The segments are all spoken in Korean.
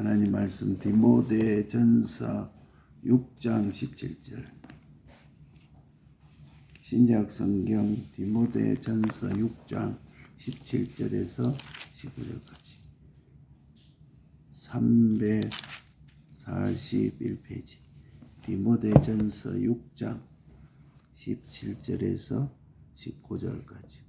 하나님 말씀 디모데전서 6장 17절. 신약 성경 디모데전서 6장 17절에서 19절까지 341페이지. 디모데전서 6장 17절에서 19절까지.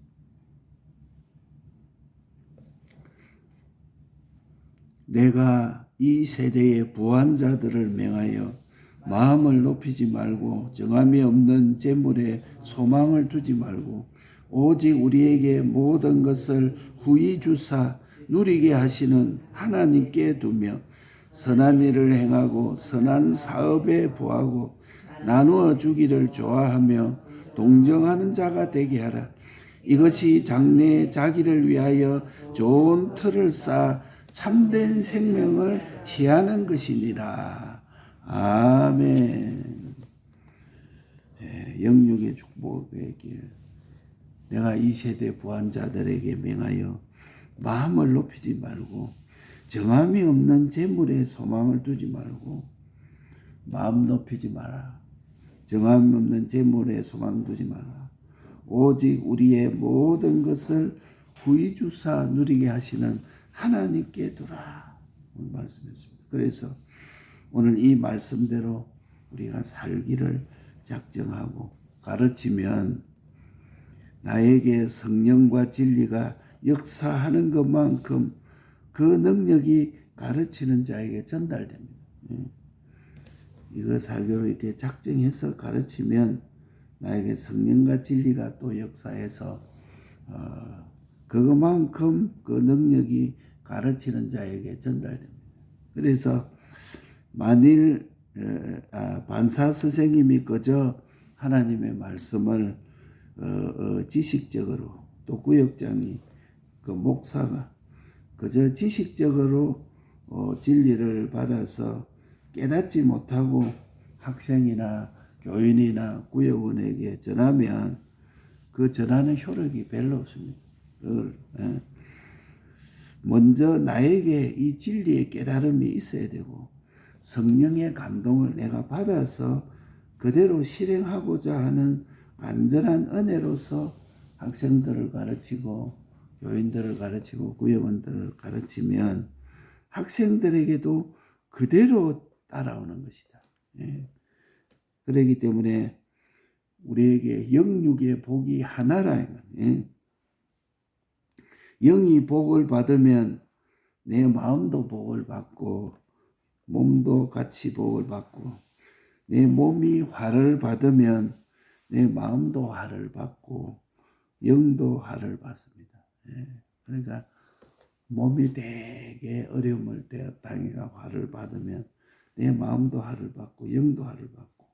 내가 이 세대의 부한자들을 명하여 마음을 높이지 말고 정함이 없는 재물에 소망을 두지 말고 오직 우리에게 모든 것을 후히 주사 누리게 하시는 하나님께 두며 선한 일을 행하고 선한 사업에 부하고 나누어 주기를 좋아하며 동정하는 자가 되게 하라. 이것이 장래에 자기를 위하여 좋은 틀을 쌓아 참된 생명을 취하는 것이니라. 아멘. 영육의 축복의 길. 내가 이 세대 부한자들에게 명하여 마음을 높이지 말고 정함이 없는 재물에 소망을 두지 말고 마음 높이지 마라. 정함이 없는 재물에 소망 두지 마라. 오직 우리의 모든 것을 후히 주사 누리게 하시는 하나님께 두라. 오늘 말씀했습니다. 그래서 오늘 이 말씀대로 우리가 살기를 작정하고 가르치면 나에게 성령과 진리가 역사하는 것만큼 그 능력이 가르치는 자에게 전달됩니다. 이거 살기로 이렇게 작정해서 가르치면 나에게 성령과 진리가 또 역사해서 그것만큼 그 능력이 가르치는 자에게 전달됩니다. 그래서 만일 반사 선생님이 그저 하나님의 말씀을 지식적으로 또 구역장이 그 목사가 그저 지식적으로 진리를 받아서 깨닫지 못하고 학생이나 교인이나 구역원에게 전하면 그 전하는 효력이 별로 없습니다. 먼저 나에게 이 진리의 깨달음이 있어야 되고 성령의 감동을 내가 받아서 그대로 실행하고자 하는 간절한 은혜로서 학생들을 가르치고 교인들을 가르치고 구역원들을 가르치면 학생들에게도 그대로 따라오는 것이다. 그렇기 때문에 우리에게 영육의 복이 하나라. 영이 복을 받으면 내 마음도 복을 받고 몸도 같이 복을 받고 내 몸이 화를 받으면 내 마음도 화를 받고 영도 화를 받습니다. 그러니까 몸이 되게 어려움을 당해가 화를 받으면 내 마음도 화를 받고 영도 화를 받고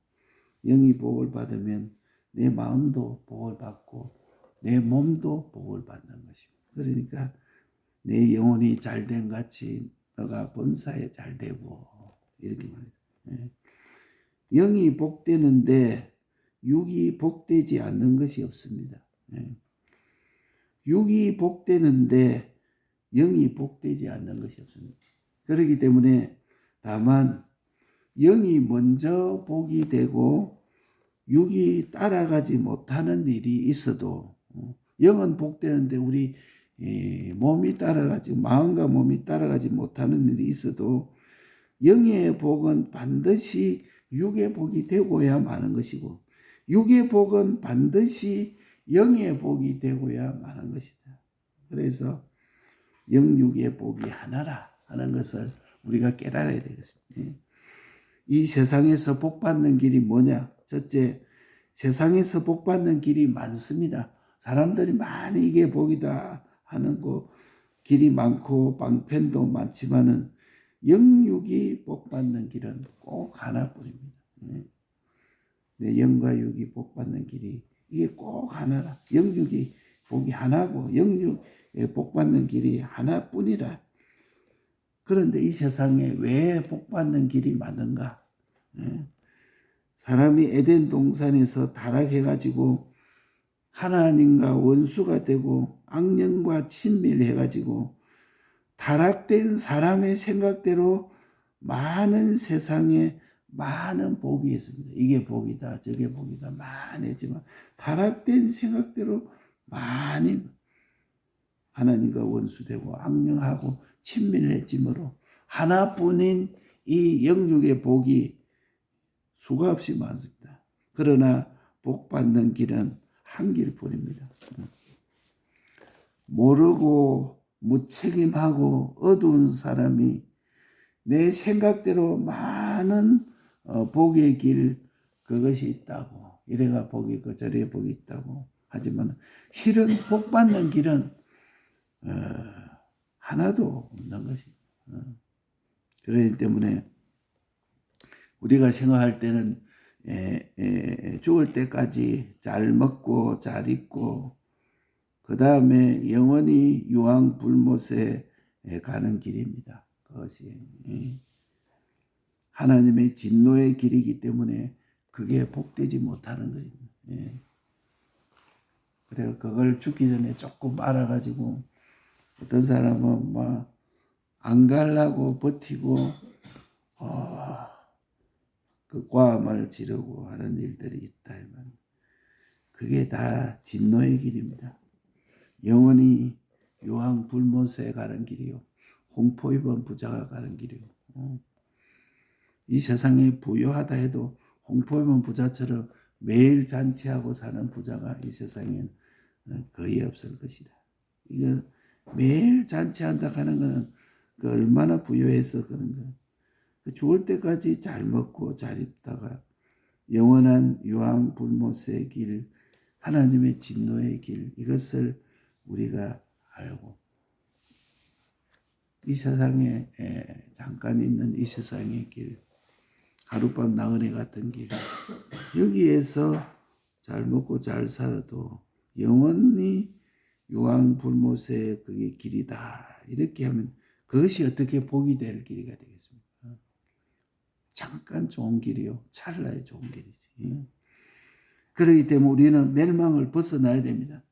영이 복을 받으면 내 마음도 복을 받고 내 몸도 복을 받는 것입니다. 그러니까 내 영혼이 잘된 같이 너가 본사에 잘되고 이렇게 말해요. 영이 복되는데 육이 복되지 않는 것이 없습니다. 육이 복되는데 영이 복되지 않는 것이 없습니다. 그렇기 때문에 다만 영이 먼저 복이 되고 육이 따라가지 못하는 일이 있어도 영은 복되는데 우리 몸이 따라가지 마음과 몸이 따라가지 못하는 일이 있어도 영의 복은 반드시 육의 복이 되고야 마는 것이고 육의 복은 반드시 영의 복이 되고야 마는 것이다. 그래서 영육의 복이 하나라 하는 것을 우리가 깨달아야 되겠습니다. 이 세상에서 복받는 길이 뭐냐? 첫째, 세상에서 복받는 길이 많습니다. 사람들이 많이 이게 복이다 하는 거 길이 많고 방편도 많지만은 영육이 복받는 길은 꼭 하나뿐입니다. 내 영과 육이 복받는 길이 이게 꼭 하나라. 영육이 복이 하나고 영육의 복받는 길이 하나뿐이라. 그런데 이 세상에 왜 복받는 길이 많은가? 사람이 에덴 동산에서 타락해가지고 하나님과 원수가 되고 악령과 친밀해가지고 타락된 사람의 생각대로 많은 세상에 많은 복이 있습니다. 이게 복이다, 저게 복이다 많지만 타락된 생각대로 많이 하나님과 원수되고 악령하고 친밀해짐으로 하나뿐인 이 영육의 복이 수가 없이 많습니다. 그러나 복 받는 길은 한 길뿐입니다. 모르고 무책임하고 어두운 사람이 내 생각대로 많은 복의 길 그것이 있다고 이래가 복이 있고 저래 복이 있다고 하지만 실은 복 받는 길은 하나도 없는 것입니다. 그렇기 때문에 우리가 생각할 때는 죽을 때까지 잘 먹고 잘 입고 그 다음에 영원히 유황불못에 가는 길입니다. 그것이 하나님의 진노의 길이기 때문에 그게 복되지 못하는 거입니다. 그래서 그걸 죽기 전에 조금 알아가지고 어떤 사람은 막 안 가려고 버티고 그 과음을 지르고 하는 일들이 있다. 그게 다 진노의 길입니다. 영원히 유황불못에 가는 길이요. 홍포 입은 부자가 가는 길이요. 이 세상에 부유하다 해도 홍포 입은 부자처럼 매일 잔치하고 사는 부자가 이 세상엔 거의 없을 것이다. 이거 매일 잔치한다 하는 것은 그 얼마나 부유해서 그런 거야. 죽을 때까지 잘 먹고 잘 입다가 영원한 유황불못의 길, 하나님의 진노의 길, 이것을 우리가 알고 이 세상에 잠깐 있는 이 세상의 길, 하룻밤 나그네 같은 길, 여기에서 잘 먹고 잘 살아도 영원히 유황불못의 그게 길이다. 이렇게 하면 그것이 어떻게 복이 될 길이가 되겠습니까? 잠깐 좋은 길이요. 찰나의 좋은 길이지. 그렇기 때문에 우리는 멸망을 벗어나야 됩니다.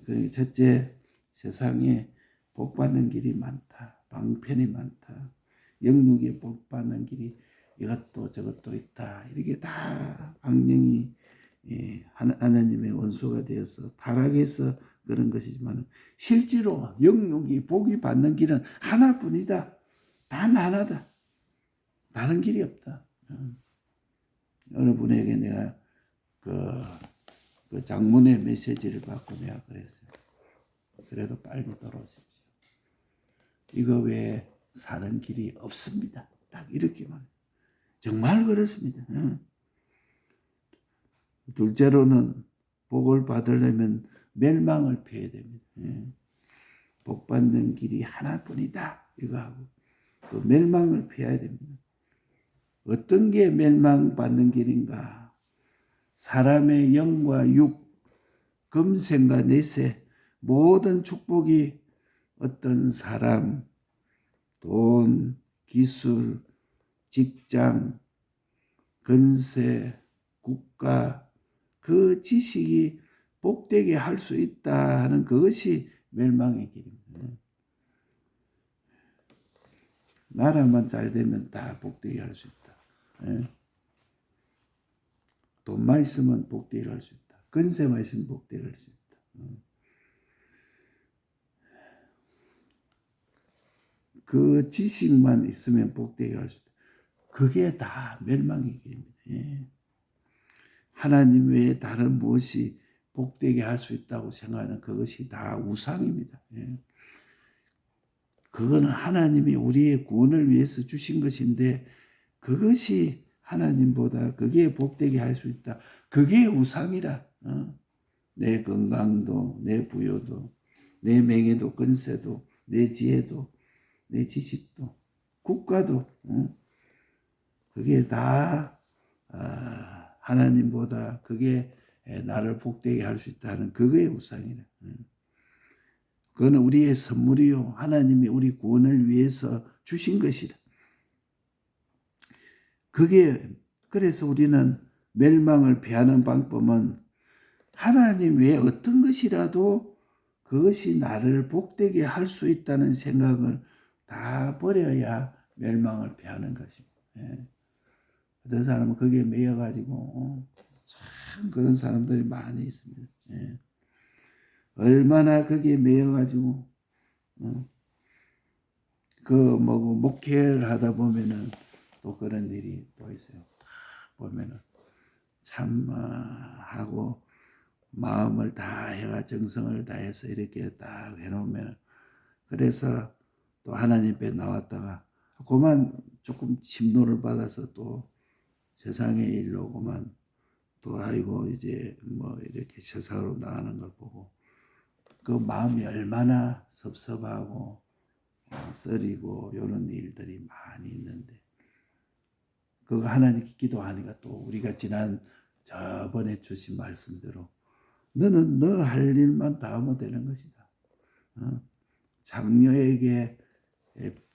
그러니까 첫째, 세상에 복 받는 길이 많다. 방편이 많다. 영육에 복 받는 길이 이것도 저것도 있다. 이렇게 다 악령이 하나님의 원수가 되어서 타락해서 그런 것이지만 실제로 영육이 복이 받는 길은 하나뿐이다. 단 하나다. 다른 길이 없다. 어느 분에게 내가 그 장문의 메시지를 받고 내가 그랬어요. 그래도 빨리 돌아오십시오. 이거 외에 사는 길이 없습니다. 딱 이렇게만. 정말 그렇습니다. 둘째로는 복을 받으려면 멸망을 피해야 됩니다. 복 받는 길이 하나뿐이다. 이거 하고 또 멸망을 피해야 됩니다. 어떤 게 멸망받는 길인가? 사람의 영과 육, 금생과 내세 모든 축복이 어떤 사람, 돈, 기술, 직장, 건세, 국가, 그 지식이 복되게 할 수 있다 하는 그것이 멸망의 길입니다. 나라만 잘 되면 다 복되게 할 수 있다. 돈만 있으면 복되게 할 수 있다. 건세만 있으면 복되게 할 수 있다. 그 지식만 있으면 복되게 할 수 있다. 그게 다 멸망의 길입니다. 하나님 외에 다른 무엇이 복되게 할 수 있다고 생각하는 그것이 다 우상입니다. 그거는 하나님이 우리의 구원을 위해서 주신 것인데 그것이 하나님보다 그게 복되게 할 수 있다. 그게 우상이라. 내 건강도, 내 부여도, 내 명예도, 건세도, 내 지혜도, 내 지식도, 국가도, 그게 다 하나님보다 그게 나를 복되게 할 수 있다는 그거의 우상이라. 그거는 우리의 선물이요. 하나님이 우리 구원을 위해서 주신 것이다. 그래서 우리는 멸망을 피하는 방법은 하나님 외에 어떤 것이라도 그것이 나를 복되게 할 수 있다는 생각을 다 버려야 멸망을 피하는 것입니다. 예. 어떤 사람은 거기에 매여가지고 참 그런 사람들이 많이 있습니다. 예. 얼마나 거기에 매여가지고 그 뭐고 목회를 하다 보면은 또 그런 일이 또 있어요. 보면은 참 하고 마음을 다 해가 정성을 다해서 이렇게 딱 해놓으면 그래서 또 하나님 앞에 나왔다가 그만 조금 침노를 받아서 또 세상의 일로 그만 또 아이고 이제 뭐 이렇게 세상으로 나가는 걸 보고 그 마음이 얼마나 섭섭하고 쓰리고 이런 일들이 많이 있는데 그거 하나님께 기도하니까 또 우리가 지난 저번에 주신 말씀대로 너는 너 할 일만 다 하면 되는 것이다. 장녀에게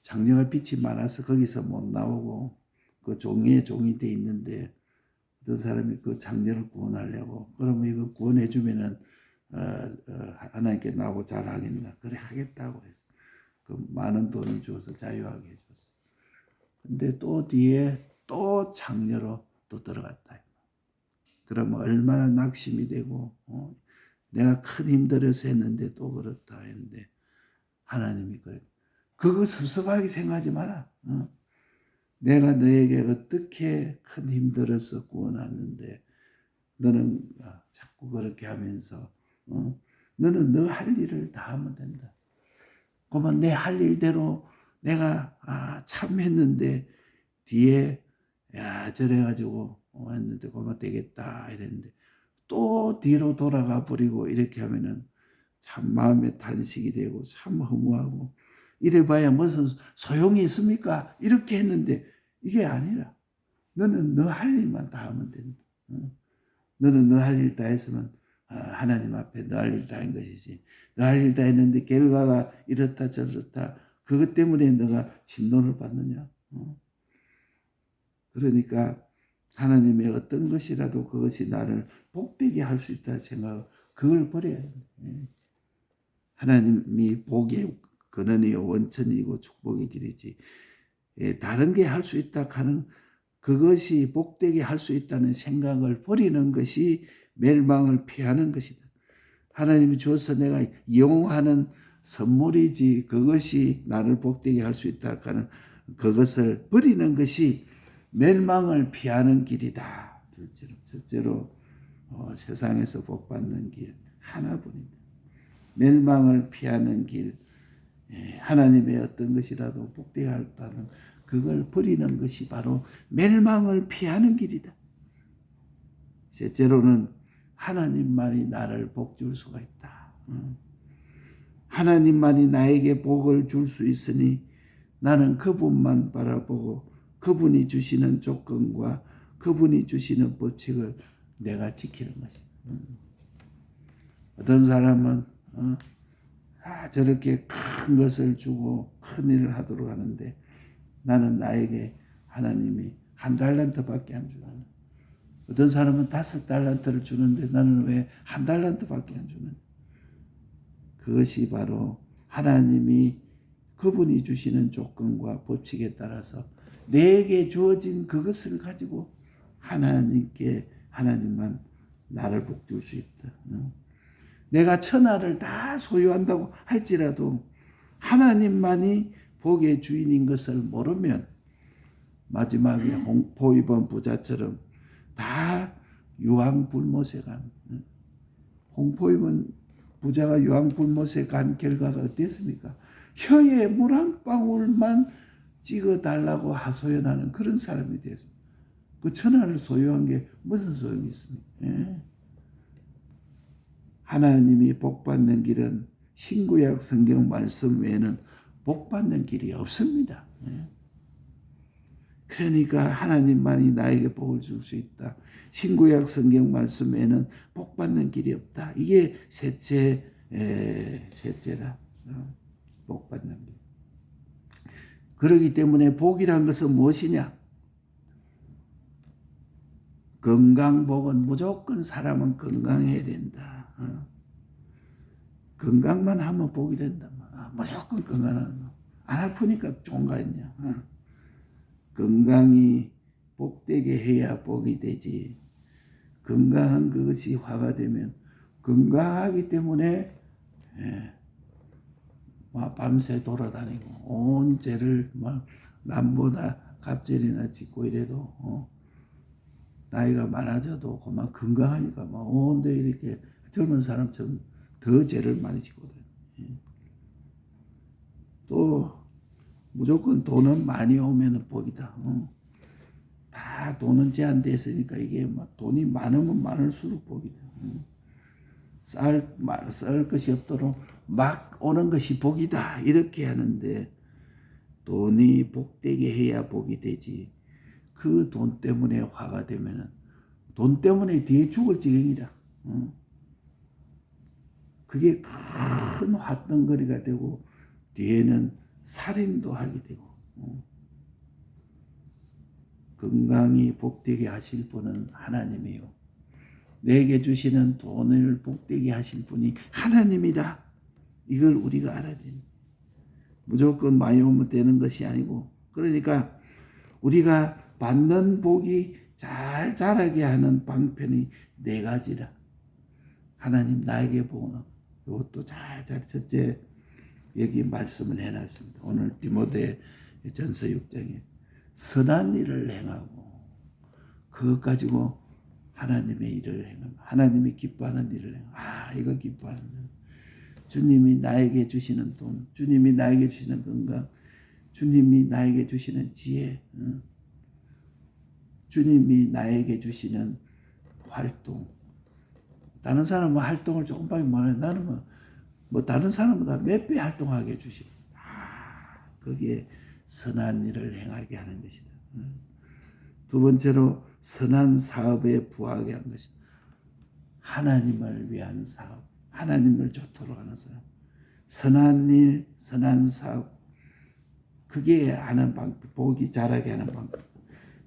장녀가 빛이 많아서 거기서 못 나오고 그 종이에 종이 돼 있는데 어떤 사람이 그 장녀를 구원하려고 그러면 이거 구원해 주면은 하나님께 나오고 잘하겠나 그래 하겠다고 해서 그 많은 돈을 주어서 자유하게 해줬어. 근데 또 뒤에 또 장녀로 또 들어갔다. 그러면 얼마나 낙심이 되고 내가 큰 힘들어서 했는데 또 그렇다 했는데 하나님이 그래. 그거 섭섭하게 생각하지 마라. 내가 너에게 어떻게 큰 힘들어서 구원하는데 너는 자꾸 그렇게 하면서 너는 너 할 일을 다 하면 된다. 그러면 내 할 일대로 내가 참 했는데 뒤에 야 저래가지고 했는데 그만 되겠다 이랬는데 또 뒤로 돌아가 버리고 이렇게 하면은 참 마음에 탄식이 되고 참 허무하고 이래봐야 무슨 소용이 있습니까? 이렇게 했는데 이게 아니라 너는 너 할 일만 다 하면 된다. 너는 너 할 일 다 했으면 하나님 앞에 너 할 일 다 한 것이지. 너 할 일 다 했는데 결과가 이렇다 저렇다. 그것 때문에 너가 진노를 받느냐. 그러니까 하나님의 어떤 것이라도 그것이 나를 복되게 할 수 있다 생각 그걸 버려야 됩니다. 하나님이 복의 근원이요 원천이고 축복의 길이지. 다른 게 할 수 있다 하는 그것이 복되게 할 수 있다는 생각을 버리는 것이 멸망을 피하는 것이다. 하나님이 주어서 내가 이용하는 선물이지 그것이 나를 복되게 할 수 있다 하는 그것을 버리는 것이 멸망을 피하는 길이다. 둘째로, 첫째로 세상에서 복받는 길 하나뿐이다. 멸망을 피하는 길, 하나님의 어떤 것이라도 복되게 할다는 그걸 버리는 것이 바로 멸망을 피하는 길이다. 셋째로는 하나님만이 나를 복 줄 수가 있다. 하나님만이 나에게 복을 줄 수 있으니 나는 그분만 바라보고 그분이 주시는 조건과 그분이 주시는 법칙을 내가 지키는 것이다. 어떤 사람은 저렇게 큰 것을 주고 큰 일을 하도록 하는데 나는 나에게 하나님이 1달란트밖에 안 주는 어떤 사람은 5달란트를 주는데 나는 왜 1달란트밖에 안 주는 그것이 바로 하나님이 그분이 주시는 조건과 법칙에 따라서 내게 주어진 그것을 가지고 하나님만 나를 복 줄 수 있다. 내가 천하를 다 소유한다고 할지라도 하나님만이 복의 주인인 것을 모르면 마지막에 홍포 입은 부자처럼 다 유황불못에 간 홍포 입은 부자가 유황불못에 간 결과가 어땠습니까? 혀에 물 한 방울만 찍어달라고 하소연하는 그런 사람이 되었습니다. 그 천하를 소유한 게 무슨 소용이 있습니까? 하나님이 복받는 길은 신구약 성경 말씀 외에는 복받는 길이 없습니다. 그러니까 하나님만이 나에게 복을 줄 수 있다. 신구약 성경 말씀 외에는 복받는 길이 없다. 이게 셋째라. 복받는 길. 그렇기 때문에 복이란 것은 무엇이냐? 건강복은 무조건 사람은 건강해야 된다. 건강만 하면 복이 된다. 무조건 건강하는 거. 안 아프니까 좋은 거 아니냐. 건강이 복되게 해야 복이 되지. 건강한 것이 화가 되면 건강하기 때문에 막 밤새 돌아다니고 온 죄를 막 남보다 갑절이나 짓고 이래도 나이가 많아져도 그만 건강하니까 막 온데 이렇게 젊은 사람처럼 더 죄를 많이 짓거든. 또 무조건 돈은 많이 오면 복이다. 다 돈은 제한돼 있으니까 이게 막 돈이 많으면 많을수록 복이다. 쌀 것이 없도록 막 오는 것이 복이다. 이렇게 하는데 돈이 복되게 해야 복이 되지. 그 돈 때문에 화가 되면은 돈 때문에 뒤에 죽을 지경이다. 그게 큰 화덩거리가 되고 뒤에는 살인도 하게 되고. 건강히 복되게 하실 분은 하나님이요. 내게 주시는 돈을 복되게 하실 분이 하나님이다. 이걸 우리가 알아야 됩니다. 무조건 많이 오면 되는 것이 아니고, 그러니까 우리가 받는 복이 잘 자라게 하는 방편이 4가지라. 하나님 나에게 복은 이것도 잘 첫째 여기 말씀을 해놨습니다. 오늘 디모데 전서 6장에 선한 일을 행하고 그것 가지고 하나님의 일을 행하면 하나님이 기뻐하는 일을 행하면 이거 기뻐하는 일. 주님이 나에게 주시는 돈, 주님이 나에게 주시는 건강, 주님이 나에게 주시는 지혜, 주님이 나에게 주시는 활동. 다른 사람은 활동을 조금밖에 못해. 나는 뭐 다른 사람보다 몇 배 활동하게 해주시고 그게 선한 일을 행하게 하는 것이다. 두 번째로 선한 사업에 부하게 하는 것이다. 하나님을 위한 사업, 하나님을 좋도록 하는 사업, 선한 일, 선한 사업, 그게 하는 방법, 복이 자라게 하는 방법.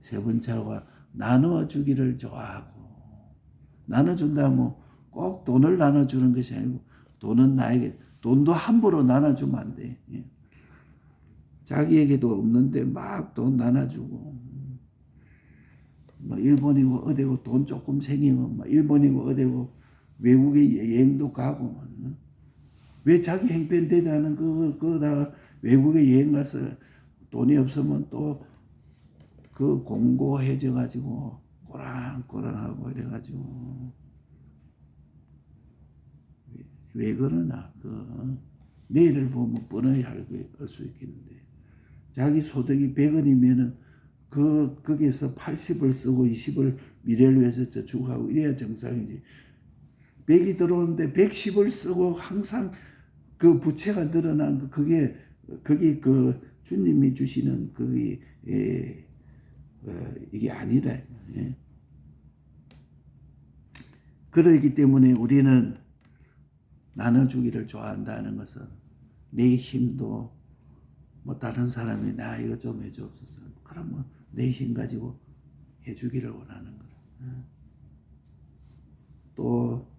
세 번째로 나눠주기를 좋아하고, 나눠준다면 꼭 돈을 나눠주는 것이 아니고 돈은 나에게, 돈도 함부로 나눠주면 안 돼. 자기에게도 없는데 막 돈 나눠주고, 뭐 일본이고 어디고 돈 조금 생기면 뭐 일본이고 어디고 외국에 여행도 가고, 왜 자기 형편대다는 그거다 외국에 여행 가서 돈이 없으면 또 그 공고해져 가지고 꼬랑꼬랑하고 이래가지고 왜 그러나 내일을 보면 뻔히 알 수 있겠는데 자기 소득이 100원이면은 거기에서 80을 쓰고 20을 미래를 위해서 저축하고 이래야 정상이지. 100이 들어오는데 110을 쓰고 항상 그 부채가 늘어난 그게 그 주님이 주시는 그게 이게 아니라. 그러기 때문에 우리는 나눠주기를 좋아한다는 것은 내 힘도 뭐 다른 사람이 나 이거 좀 해주옵소서. 그러면 내 힘 가지고 해주기를 원하는 거야. 또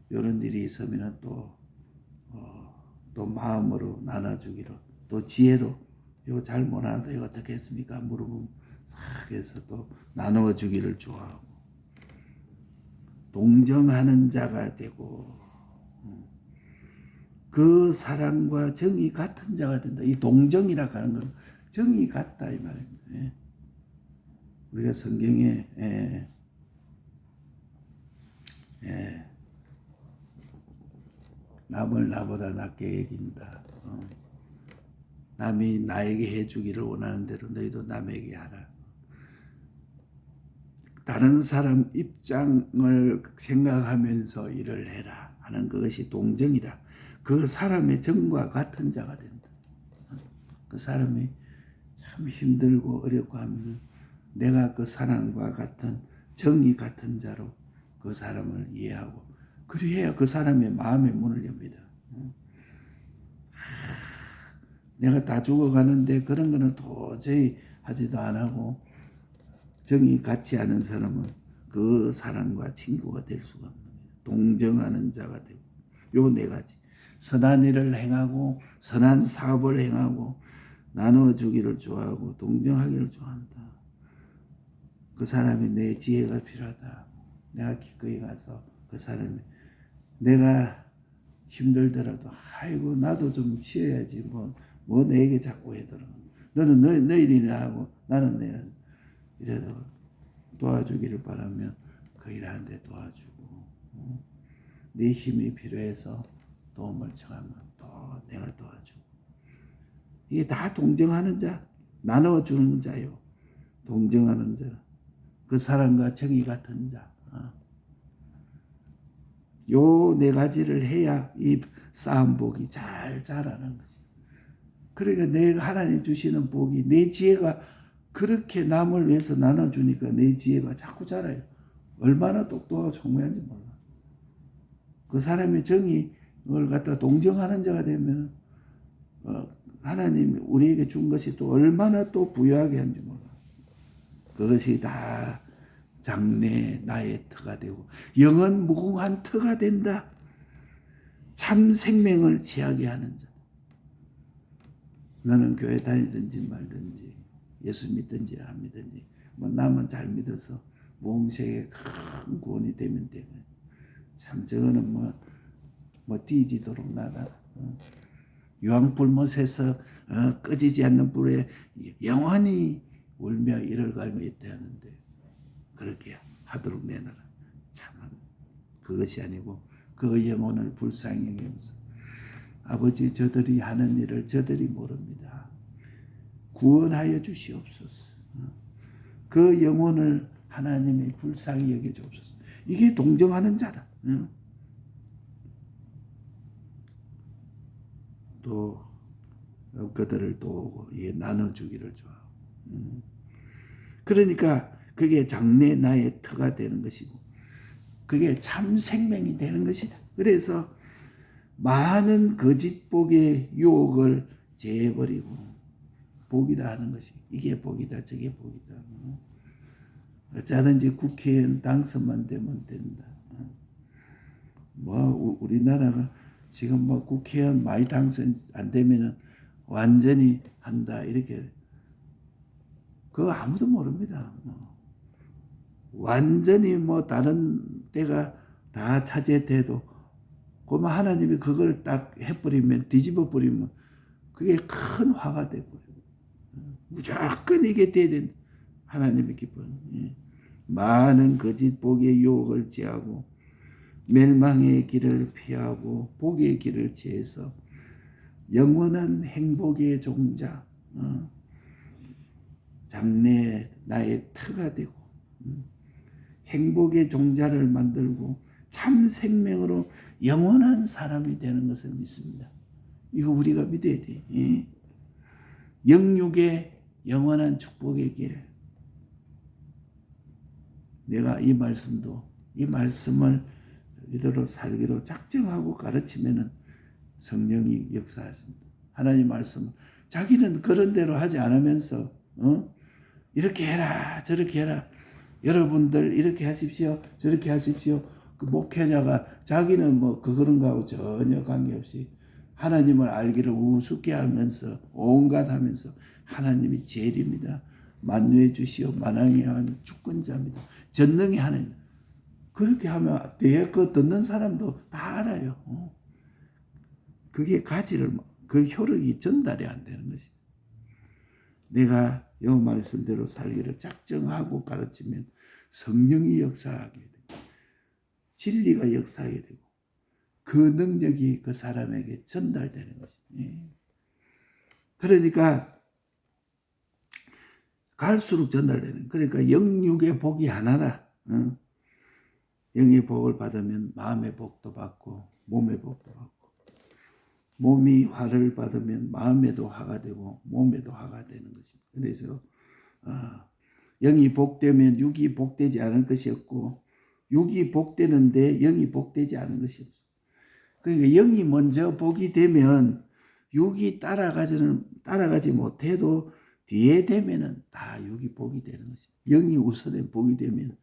이런 일이 있으면 또 마음으로 나눠주기로, 또 지혜로 이거 잘 못하는데 이거 어떻게 했습니까? 물어보면 싹 해서 또 나눠주기를 좋아하고, 동정하는 자가 되고, 그 사랑과 정이 같은 자가 된다. 이 동정이라 하는 건 정이 같다 이 말입니다. 우리가 성경에 남을 나보다 낫게 여긴다. 남이 나에게 해주기를 원하는 대로 너희도 남에게 하라. 다른 사람 입장을 생각하면서 일을 해라 하는 그것이 동정이라. 그 사람의 정과 같은 자가 된다. 그 사람이 참 힘들고 어렵고 하면 내가 그 사람과 같은 정이 같은 자로 그 사람을 이해하고, 그래야 그 사람의 마음의 문을 엽니다. 내가 다 죽어가는데 그런 거는 도저히 하지도 안 하고 정이 같지 않은 사람은 그 사람과 친구가 될 수가 없는 거예요. 동정하는 자가 되고, 요 4가지. 선한 일을 행하고 선한 사업을 행하고 나누어주기를 좋아하고 동정하기를 좋아한다. 그 사람이 내 지혜가 필요하다. 내가 기꺼이 가서 그 사람이 내가 힘들더라도 아이고 나도 좀 쉬어야지 뭐 내게 자꾸 해더라. 너는 너 일이나 하고 나는 내 이래도 도와주기를 바라면 그 일하는데 도와주고 네 힘이 필요해서 도움을 청하면 또 내가 도와주고 이게 다 동정하는 자 나눠주는 자요. 동정하는 자 그 사람과 정의 같은 자 요 네 가지를 해야 이 쌓은 복이 잘 자라는 것이다. 그러니까 내가 하나님 주시는 복이 내 지혜가 그렇게 남을 위해서 나눠주니까 내 지혜가 자꾸 자라요. 얼마나 똑똑하고 총명한지 몰라. 그 사람의 정의를 갖다 동정하는 자가 되면 하나님이 우리에게 준 것이 또 얼마나 또 부유하게 하는지 몰라. 그것이 다 장래 나의 터가 되고 영원 무궁한 터가 된다. 참 생명을 취하게 하는 자. 너는 교회 다니든지 말든지 예수 믿든지 안 믿든지 남은 잘 믿어서 모험생에 큰 구원이 되면 되고 참 저거는 뒤지도록 나가라. 유황불못에서 꺼지지 않는 불에 영원히 울며 이를 갈며 있다 하는데 그렇게 하도록 내놔라. 참 그것이 아니고 그 영혼을 불쌍히 여기면서 아버지 저들이 하는 일을 저들이 모릅니다. 구원하여 주시옵소서. 그 영혼을 하나님이 불쌍히 여겨 주옵소서. 이게 동정하는 자라. 또 그들을 또 나눠주기를 좋아하고 그러니까 그게 장래 나의 터가 되는 것이고 그게 참 생명이 되는 것이다. 그래서 많은 거짓 복의 유혹을 제해버리고 복이다 하는 것이 이게 복이다 저게 복이다. 어쩌든지 국회의원 당선만 되면 된다. 우리나라가 지금 국회의원 많이 당선 안 되면은 완전히 한다 이렇게 그거 아무도 모릅니다. 완전히 다른 때가 다 차지돼도 그러면 하나님이 그걸 딱 해버리면 뒤집어 버리면 그게 큰 화가 돼버려요. 무조건 이게 돼야 된다. 하나님의 기쁨. 많은 거짓 복의 유혹을 제하고 멸망의 길을 피하고 복의 길을 지해서 영원한 행복의 종자 장래 나의 터가 되고 행복의 종자를 만들고 참 생명으로 영원한 사람이 되는 것을 믿습니다. 이거 우리가 믿어야 돼. 영육의 영원한 축복의 길. 내가 이 말씀을 이대로 살기로 작정하고 가르치면은 성령이 역사하십니다. 하나님 말씀 자기는 그런 대로 하지 않으면서 이렇게 해라 저렇게 해라 여러분들 이렇게 하십시오 저렇게 하십시오. 그 목회자가 자기는 그런 거하고 전혀 관계없이 하나님을 알기를 우습게 하면서 온갖 하면서 하나님이 제일입니다. 만유해 주시오 만왕의 하나님 주권자입니다. 전능의 하나님. 그렇게 하면 뒤에 그 듣는 사람도 다 알아요. 그게 그 효력이 전달이 안 되는 것이. 내가 이 말씀대로 살기를 작정하고 가르치면 성령이 역사하게 되고 진리가 역사하게 되고 그 능력이 그 사람에게 전달되는 것입니다. 그러니까 갈수록 전달되는. 그러니까 영육의 복이 하나라. 영의 복을 받으면 마음의 복도 받고 몸의 복도 받고 몸이 화를 받으면 마음에도 화가 되고 몸에도 화가 되는 것입니다. 그래서 영이 복되면 육이 복되지 않을 것이 없고 육이 복되는데 영이 복되지 않은 것이 없어. 그러니까 영이 먼저 복이 되면 육이 따라가지 못해도 뒤에 되면은 다 육이 복이 되는 것입니다. 영이 우선에 복이 되면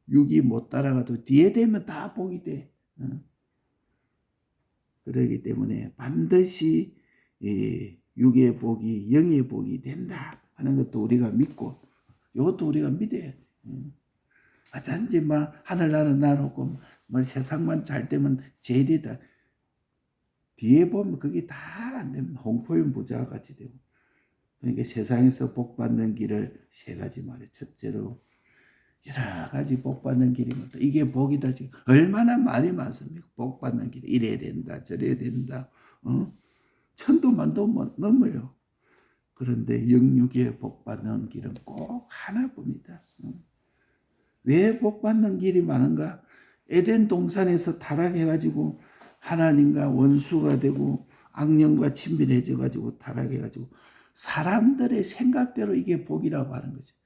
육이 못 따라가도 뒤에 되면 다 복이 돼. 그러기 때문에 반드시 육의 복이 영의 복이 된다 하는 것도 우리가 믿고, 이것도 우리가 믿어야 돼. 어쩐지 막 하늘나라 나놓고 뭐 세상만 잘 되면 제일이다. 뒤에 보면 그게 다 안 되면 홍포인 부자와 같이 되고. 그러니까 세상에서 복 받는 길을 세 가지 말해. 첫째로 여러 가지 복 받는 길입니다. 이게 복이다. 지금 얼마나 말이 많습니까? 복 받는 길 이래야 된다, 저래야 된다. 천도 만도 넘어요. 그런데 영육의 복 받는 길은 꼭 하나뿐이다. 왜 복 받는 길이 많은가? 에덴 동산에서 타락해가지고 하나님과 원수가 되고 악령과 친밀해져가지고 타락해가지고 사람들의 생각대로 이게 복이라고 하는 거죠.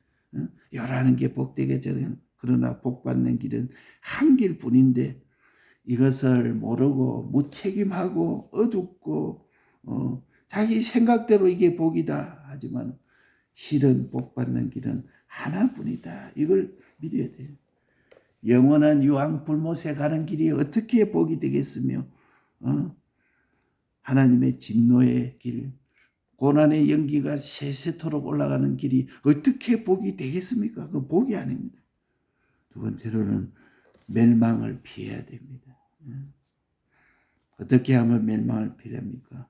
열하는 게 복되게 저는, 그러나 복 받는 길은 한 길뿐인데 이것을 모르고 무책임하고 어둡고 자기 생각대로 이게 복이다 하지만 실은 복 받는 길은 하나뿐이다. 이걸 믿어야 돼요. 영원한 유황 불못에 가는 길이 어떻게 복이 되겠으며 하나님의 진노의 길, 고난의 연기가 세세토록 올라가는 길이 어떻게 복이 되겠습니까? 그 복이 아닙니다. 두 번째로는 멸망을 피해야 됩니다. 어떻게 하면 멸망을 피합니까?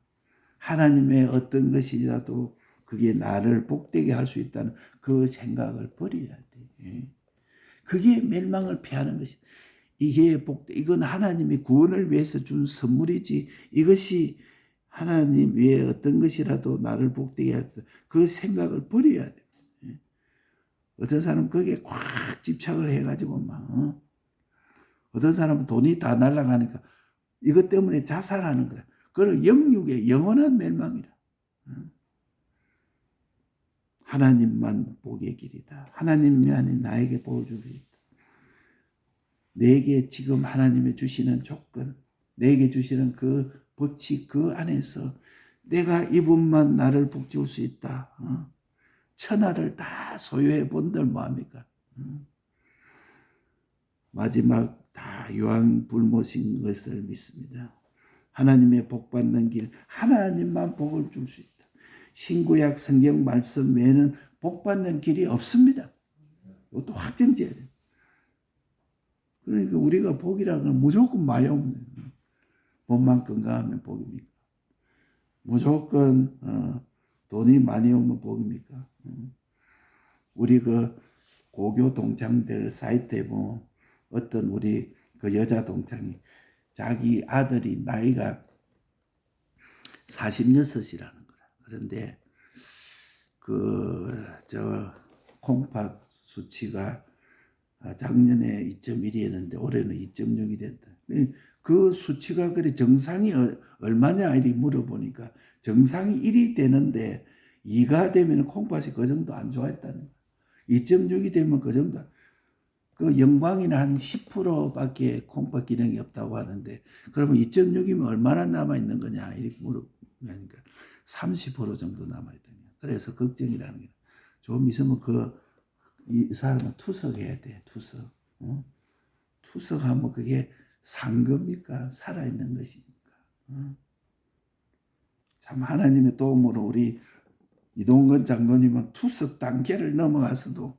하나님의 어떤 것이라도 그게 나를 복되게 할 수 있다는 그 생각을 버려야 돼. 그게 멸망을 피하는 것이. 이게 이건 하나님이 구원을 위해서 준 선물이지, 이것이 하나님 외에 어떤 것이라도 나를 복되게 할 그 생각을 버려야 돼. 어떤 사람은 거기에 꽉 집착을 해가지고 막 어떤 사람은 돈이 다 날아가니까 이것 때문에 자살하는 거야. 그걸 영육의 영원한 멸망이라. 하나님만 복의 길이다. 하나님만이 나에게 복을 줄 수 있다. 내게 지금 하나님이 주시는 조건, 내게 주시는 그 법칙 그 안에서 내가 이분만 나를 복줄 수 있다. 천하를 다 소유해 본들 뭐합니까? 마지막 다 유황불못인 것을 믿습니다. 하나님의 복 받는 길, 하나님만 복을 줄 수 있다. 신구약 성경 말씀 외에는 복 받는 길이 없습니다. 이것도 확정지어야 돼요. 그러니까 우리가 복이라는 건 무조건 많이 오면, 몸만 건강하면 복입니까? 무조건 돈이 많이 오면 복입니까? 우리 그 고교 동창들 사이트에 보면 어떤 우리 그 여자 동창이 자기 아들이 나이가 46이라는 거라. 그런데 저 콩팥 수치가 작년에 2.1이었는데 올해는 2.6이 됐다. 그 수치가 그래 정상이 얼마냐 이렇게 물어보니까 정상이 1이 되는데 2가 되면 콩팥이 그 정도 안 좋아했다는 거야. 2.6이 되면 그 정도. 그 영광이는 한 10%밖에 콩팥 기능이 없다고 하는데 그러면 2.6이면 얼마나 남아있는 거냐 이렇게 물어보니까 30% 정도 남아있다는 거야. 그래서 걱정이라는 거야. 좀 있으면 이 사람은 투석해야 돼. 투석. 투석하면 그게 산 겁니까? 살아있는 것입니까? 참 하나님의 도움으로 우리 이동건 장로님은 투석 단계를 넘어가서도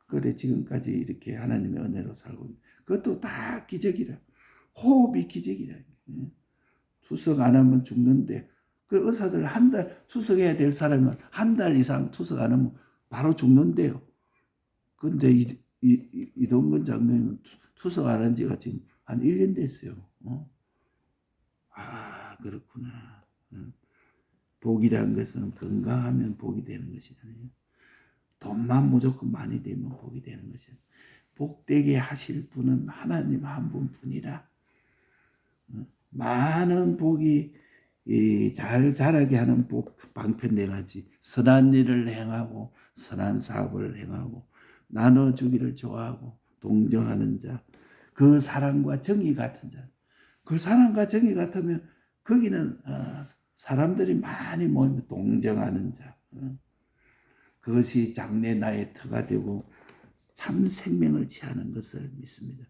그래 지금까지 이렇게 하나님의 은혜로 살고 있는 그것도 다 기적이라. 호흡이 기적이라. 투석 안 하면 죽는데 그 의사들 한 달 투석해야 될 사람은 한 달 이상 투석 안 하면 바로 죽는데요. 근데 이동건 장로님은 투석 안 한 지가 지금 한 1년 됐어요. 아, 그렇구나. 복이라는 것은 건강하면 복이 되는 것이 아니에요. 돈만 무조건 많이 되면 복이 되는 것이에요. 복되게 하실 분은 하나님 한 분뿐이라. 많은 복이 잘 자라게 하는 복 방편 네 가지. 선한 일을 행하고 선한 사업을 행하고 나눠주기를 좋아하고 동정하는 자, 그 사랑과 정의 같은 자. 그 사랑과 정의 같으면 거기는 사람들이 많이 모이면 동정하는 자. 그것이 장래 나의 터가 되고 참 생명을 취하는 것을 믿습니다.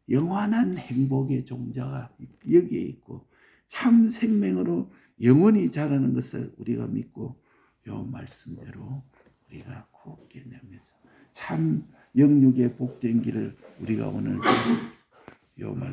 영원한 행복의 종자가 여기에 있고 참 생명으로 영원히 자라는 것을 우리가 믿고 요 말씀대로 우리가 굳게 내면서 참 영육의 복된 길을 우리가 오늘 요 말씀